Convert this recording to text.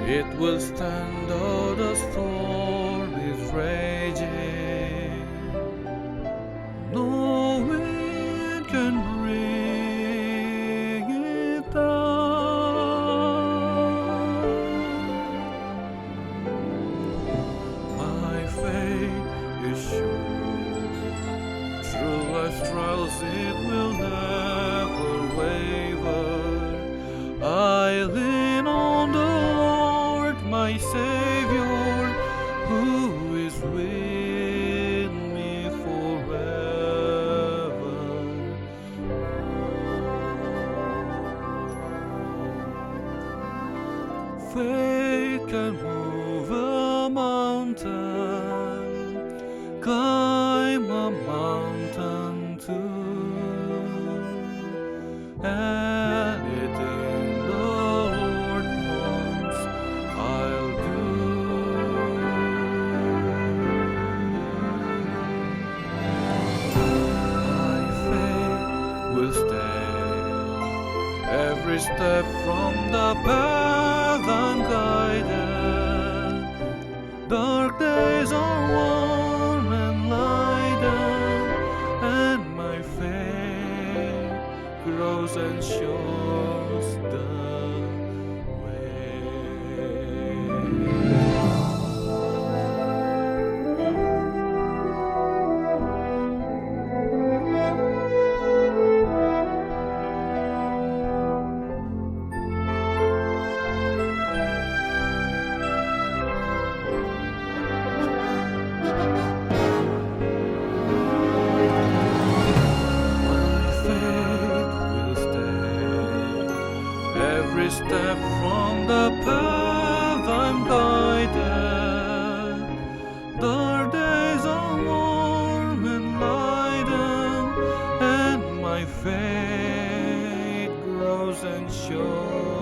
It will stand though the storm is raging. No wind can bring it down. My faith is sure. Through life's trials it will never waver. I lean on the Lord, my Savior, who is with me forever. Faith can move a mountain, climb a mountain too. Anything the Lord wants, I'll do. My faith will stay every step from the path I'm guided. Dark days are warm and lightened, and my faith grows and shows the way. Every step from the path I'm guided. Dark days are warm and lightened, and my faith grows and shows.